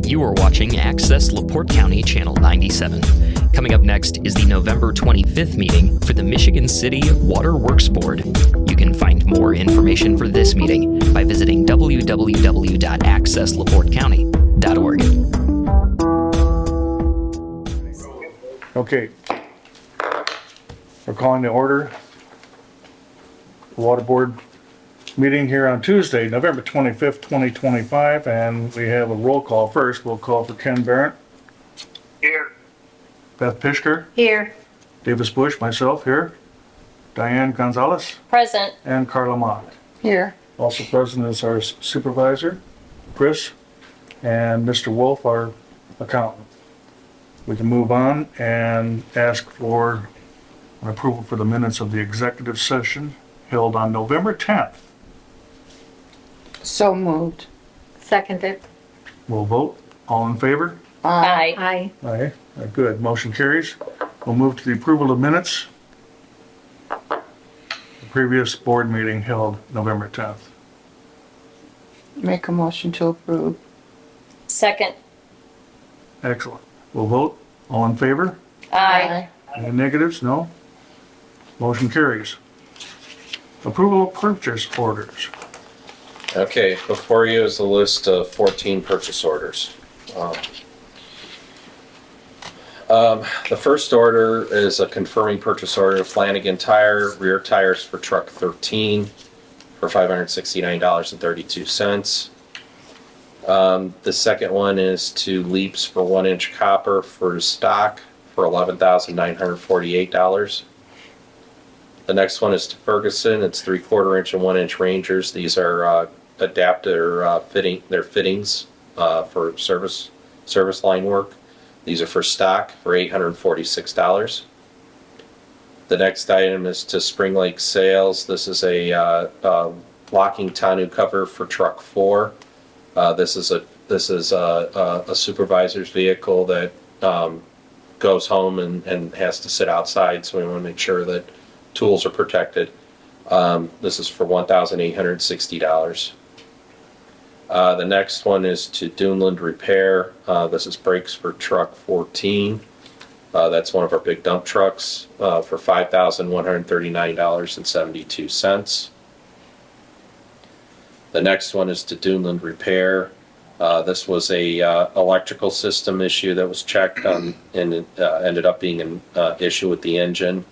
You are watching Access LaPorte County Channel 97. Coming up next is the November 25th meeting for the Michigan City Water Works Board. You can find more information for this meeting by visiting www.accesslaporte.county.org. Okay. We're calling to order the Water Board meeting here on Tuesday, November 25th, 2025, and we have a roll call first. We'll call for Ken Barrett. Here. Beth Pishker. Here. Davis Bush, myself here. Diane Gonzalez. Present. And Carla Mock. Here. Also present is our supervisor, Chris, and Mr. Wolf, our accountant. We can move on and ask for an approval for the minutes of the executive session held on November 10th. So moved. Seconded. We'll vote. All in favor? Aye. Aye. Good. Motion carries. We'll move to the approval of minutes. The previous board meeting held November 10th. Make a motion to approve. Second. Excellent. We'll vote. All in favor? Aye. Any negatives? No? Motion carries. Approval of purchase orders. Okay, before you is a list of 14 purchase orders. The first order is a confirming purchase order of Flanagan Tire, rear tires for truck 13 for $569.32. The second one is to Leaps for 1-inch copper for stock for $11,948. The next one is to Ferguson. It's 3/4 inch and 1-inch Rangers. These are adapter fittings for service line work. These are for stock for $846. The next item is to Spring Lake Sales. This is a locking tonneau cover for truck 4. This is a supervisor's vehicle that goes home and has to sit outside, so we want to make sure that tools are protected. This is for $1,860. The next one is to Duneland Repair. This is brakes for truck 14. That's one of our big dump trucks for $5,139.72. The next one is to Duneland Repair. This was a electrical system issue that was checked on and ended up being an issue with the engine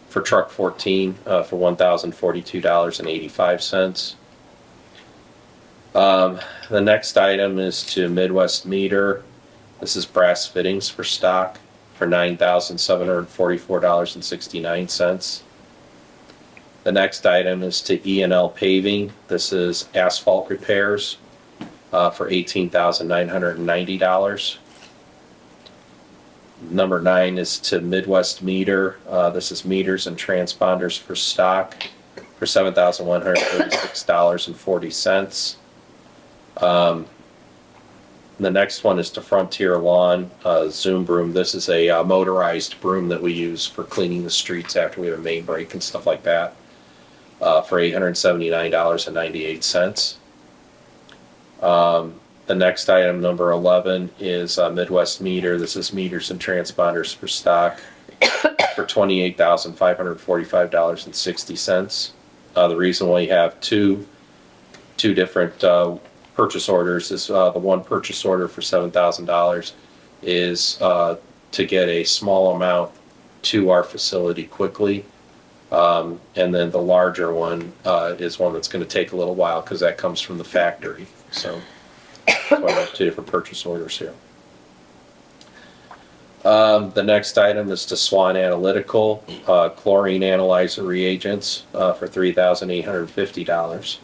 for truck 14 for $1,042.85. The next item is to Midwest Meter. This is brass fittings for stock for $9,744.69. The next item is to E&L Paving. This is asphalt repairs for $18,990. Number 9 is to Midwest Meter. This is meters and transponders for stock for $7,136.40. The next one is to Frontier Lawn Zoom Broom. This is a motorized broom that we use for cleaning the streets after we have a main break and stuff like that for $879.98. The next item, number 11, is Midwest Meter. This is meters and transponders for stock for $28,545.60. The reason why you have two different purchase orders is the one purchase order for $7,000 is to get a small amount to our facility quickly. And then the larger one is one that's going to take a little while because that comes from the factory. So that's why we have 2 different purchase orders here. The next item is to Swan Analytical, chlorine analyzer reagents for $3,850.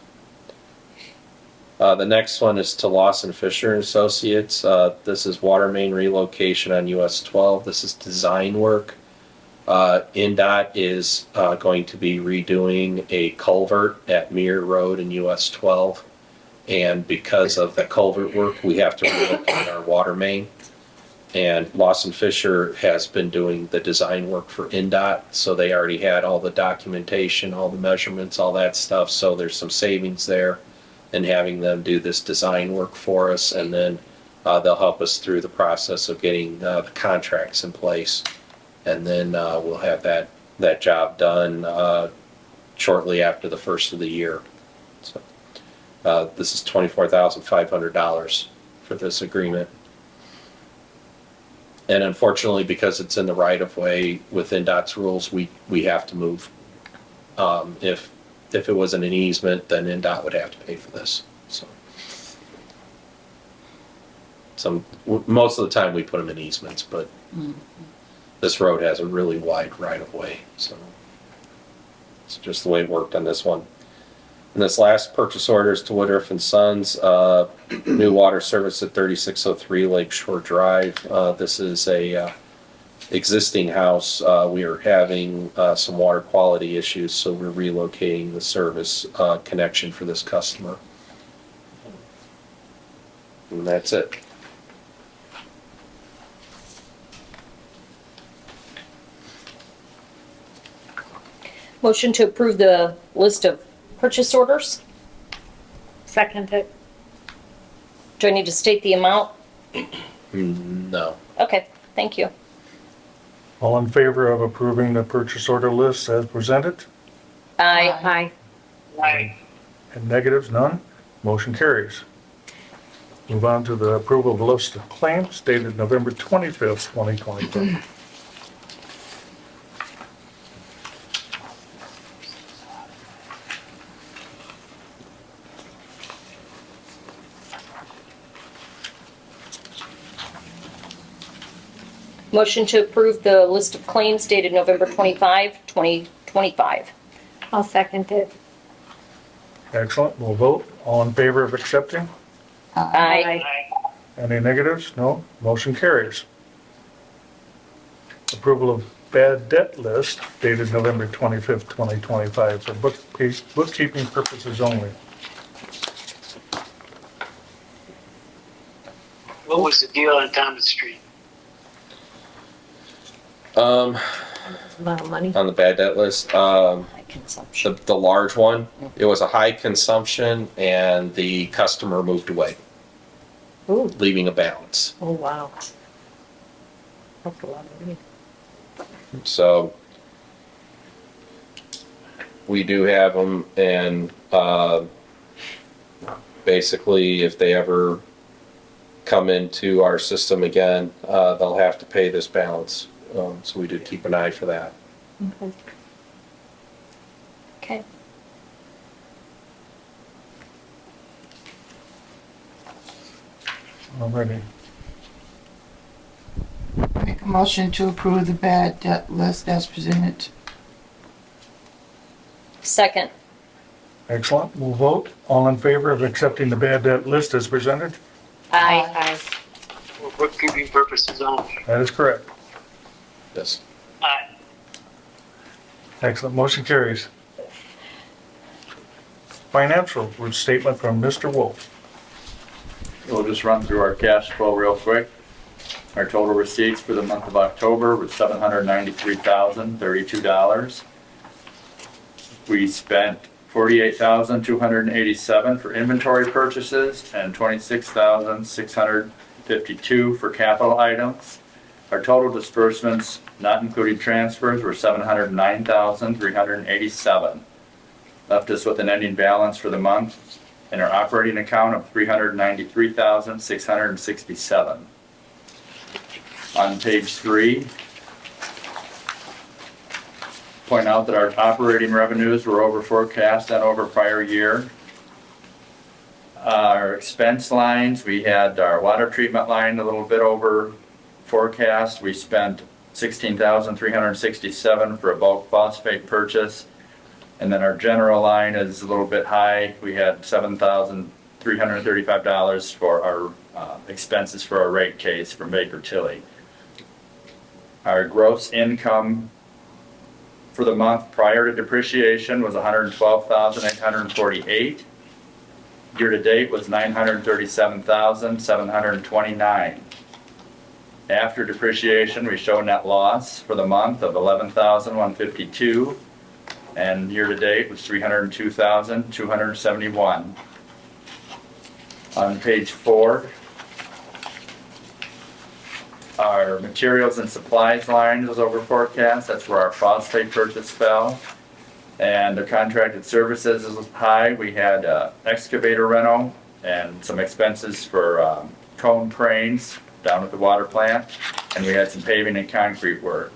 The next one is to Lawson Fisher Associates. This is water main relocation on US 12. This is design work. INDOT is going to be redoing a culvert at Muir Road in US 12. And because of the culvert work, we have to relocate our water main. And Lawson Fisher has been doing the design work for INDOT, so they already had all the documentation, all the measurements, all that stuff. So there's some savings there in having them do this design work for us. And then They'll help us through the process of getting the contracts in place. And then we'll have that job done shortly after the first of the year. So this is $24,500 for this agreement. And unfortunately, because it's in the right of way within NDOT's rules, we have to move. If it wasn't an easement, then NDOT would have to pay for this. So most of the time we put them in easements, but this road has a really wide right of way, so it's just the way it worked on this one. And this last purchase order is to Woodruff and Sons, new water service at 3603 Lake Shore Drive. This is a existing house. We are having some water quality issues, so we're relocating the service connection for this customer. And that's it. Motion to approve the list of purchase orders. Seconded. Do I need to state the amount? No. Okay, thank you. All in favor of approving the purchase order list as presented? Aye. Aye. And negatives, none? Motion carries. Move on to the approval of the list of claims dated November 25th, 2022. Motion to approve the list of claims dated November 25, 2025. I'll second it. Excellent, we'll vote. All in favor of accepting? Aye. Any negatives? No? Motion carries. Approval of bad debt list dated November 25th, 2025 for bookkeeping purposes only. What was the deal on Thomas Street? On A lot of money. the bad debt list, High consumption. the large one, it was a high consumption and the customer moved away, Ooh, leaving a balance. oh, wow. That's a lot of money. So we do have them, and basically if they ever come into our system again, they'll have to pay this balance. So we do keep an eye for that. Okay. Okay. Alrighty. Make a motion to approve the bad debt list as presented. Second. Excellent, we'll vote. All in favor of accepting the bad debt list as presented? Aye. For bookkeeping purposes only. That is correct. Yes. Aye. Excellent, motion carries. Financial statement from Mr. Wolf. We'll just run through our cash flow real quick. Our total receipts for the month of October was $793,032. We spent $48,287 for inventory purchases and $26,652 for capital items. Our total disbursements, not including transfers, were $709,387. Left us with an ending balance for the month in our operating account of $393,667. On page 3, point out that our operating revenues were over forecast and over prior year. Our expense lines, we had our water treatment line a little bit over forecast. We spent $16,367 for a bulk phosphate purchase. And then our general line is a little bit high. We had $7,335 for our expenses for our rate case from Baker Tilly. Our gross income for the month prior to depreciation was $112,848. Year to date was $937,729. After depreciation, we show net loss for the month of $11,152, and year to date was $302,271. On page 4, Our materials and supplies line was over forecast. That's where our phosphate purchase fell. And the contracted services is high. We had excavator rental and some expenses for cone cranes down at the water plant. And we had some paving and concrete work.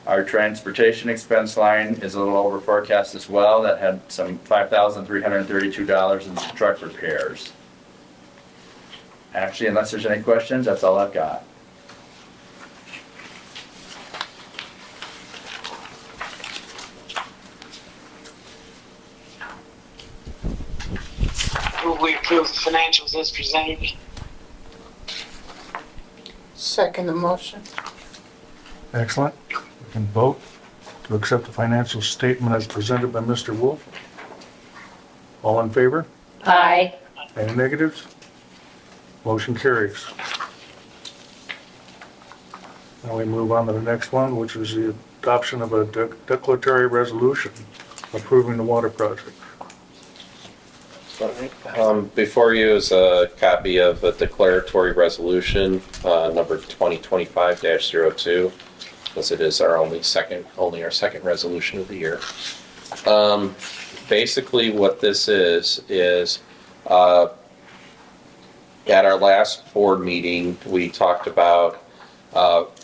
Our transportation expense line is a little over forecast as well. That had some $5,332 in truck repairs. Actually, unless there's any questions, that's all I've got. Will we approve the financials as presented? Second the motion. Excellent. We can vote to accept the financial statement as presented by Mr. Wolf. All in favor? Aye. Any negatives? Motion carries. Now we move on to the next one, which is the adoption of a declaratory resolution approving the water project. Before you is a copy of a declaratory resolution, number 2025-02, as it is our only our second resolution of the year. Basically what this is at our last board meeting, we talked about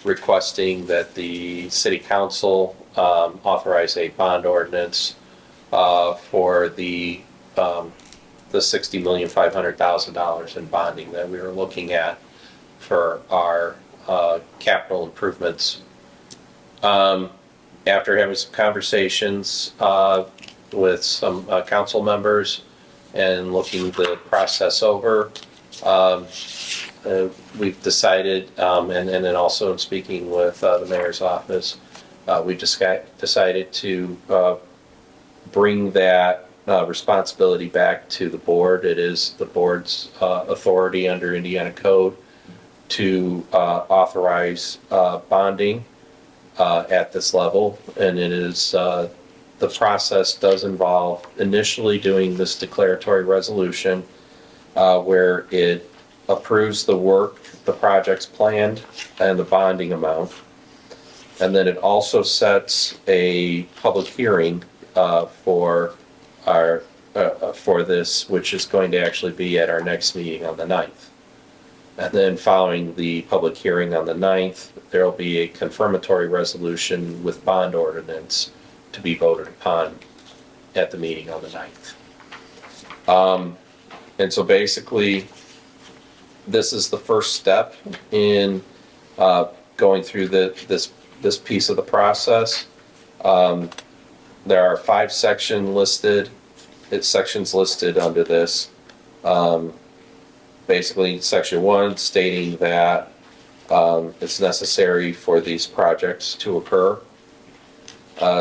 requesting that the city council authorize a bond ordinance for the $60,500,000 in bonding that we were looking at for our capital improvements. After having some conversations with some council members and looking the process over, we've decided, and then also in speaking with the mayor's office, we just decided to bring that responsibility back to the board. It is the board's authority under Indiana code to authorize bonding at this level, and it is the process does involve initially doing this declaratory resolution where it approves the work, the projects planned, and the bonding amount, and then it also sets a public hearing for this, which is going to actually be at our next meeting on the 9th. And then following the public hearing on the 9th, there will be a confirmatory resolution with bond ordinance to be voted upon at the meeting on the 9th. And so basically, this is the first step in going through this piece of the process. There are 5 sections listed under this. Basically, section 1 stating that it's necessary for these projects to occur.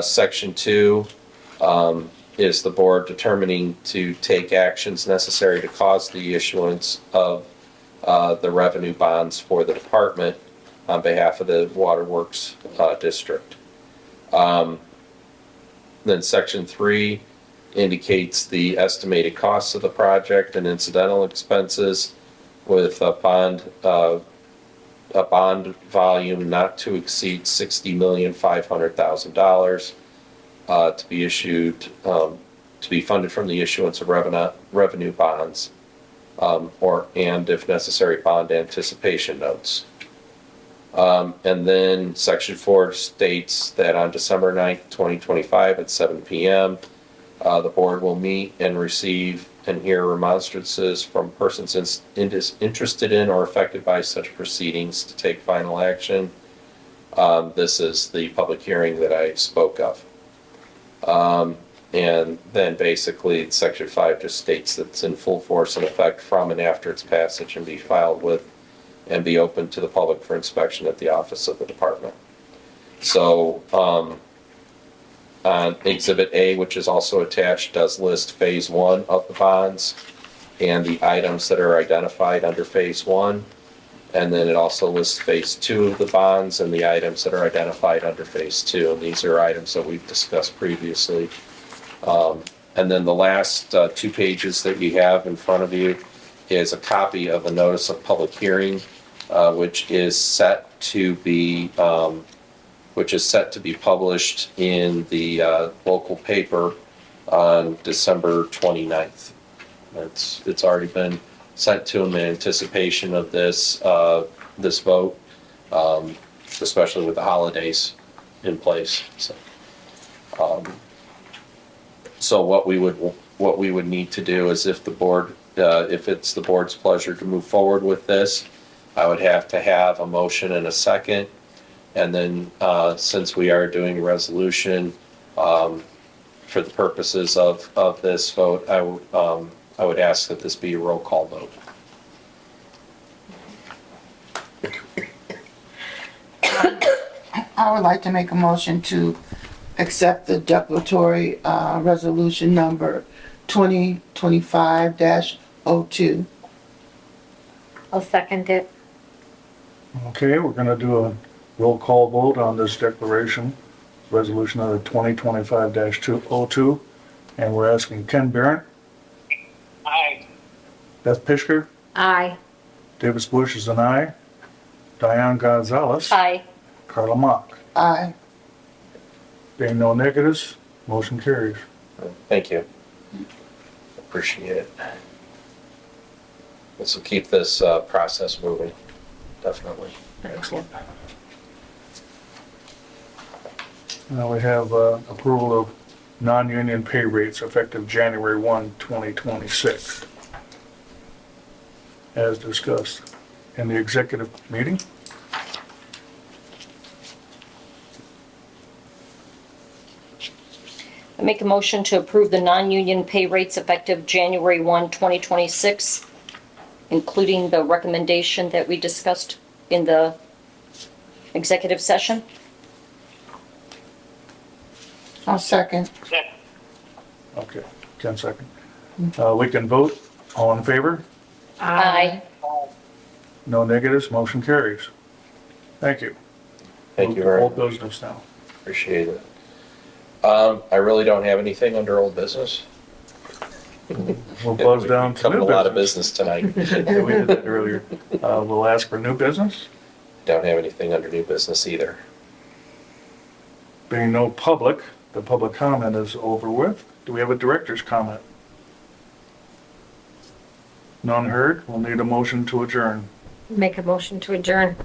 Section 2 is the board determining to take actions necessary to cause the issuance of the revenue bonds for the department on behalf of the Waterworks district. Then section 3 indicates the estimated costs of the project and incidental expenses with a bond volume not to exceed $60,500,000 to be issued, to be funded from the issuance of revenue bonds, and if necessary, bond anticipation notes. And then section 4 states that on December 9th, 2025 at 7 p.m., the board will meet and receive and hear remonstrances from persons interested in or affected by such proceedings to take final action. This is the public hearing that I spoke of. And then basically section 5 just states that it's in full force and effect from and after its passage and be filed with and be open to the public for inspection at the office of the department. So Exhibit A, which is also attached, does list phase 1 of the bonds and the items that are identified under phase 1. And then it also lists phase 2 of the bonds and the items that are identified under phase 2. And these are items that we've discussed previously. And then the last 2 pages that you have in front of you is a copy of a notice of public hearing which is set to be published in the local paper on December 29th. It's already been sent to them in anticipation of this vote, especially with the holidays in place. So what we would need to do is if it's the board's pleasure to move forward with this, I would have to have a motion and a second. And then, since we are doing a resolution, for the purposes of this vote, I would ask that this be a roll call vote. I would like to make a motion to accept the declaratory resolution number 2025-02. I'll second it. Okay, we're gonna do a roll call vote on this declaration, resolution number 2025-202. And we're asking Ken Barrett, Aye. Beth Pishker, Aye. Davis Bush is an aye, Diane Gonzalez, Aye. Carla Mock. Aye. Being no negatives, motion carries. Thank you. Appreciate it. This will keep this process moving, definitely. Excellent. Now we have approval of non-union pay rates effective January 1, 2026, as discussed in the executive meeting. I make a motion to approve the non-union pay rates effective January 1, 2026, including the recommendation that we discussed in the executive session. I'll second. Second. Okay, 10 seconds. We can vote. All in favor? Aye. No negatives, motion carries. Thank you. Thank you very Old much. business now. Appreciate it. I really don't have anything under old business. We'll buzz down to Covered new a lot of business. business tonight. Yeah, we did that earlier. We'll ask for new business. Don't have anything under new business either. Being no public, the public comment is over with. Do we have a director's comment? None heard. We'll need a motion to adjourn. Make a motion to adjourn.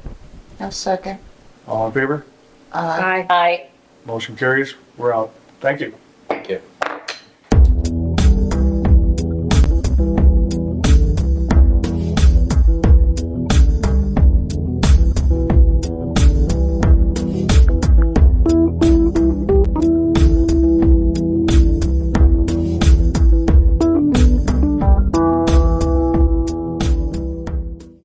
I'll second. All in favor? Aye. Aye. Aye. Motion carries. We're out. Thank you. Thank you.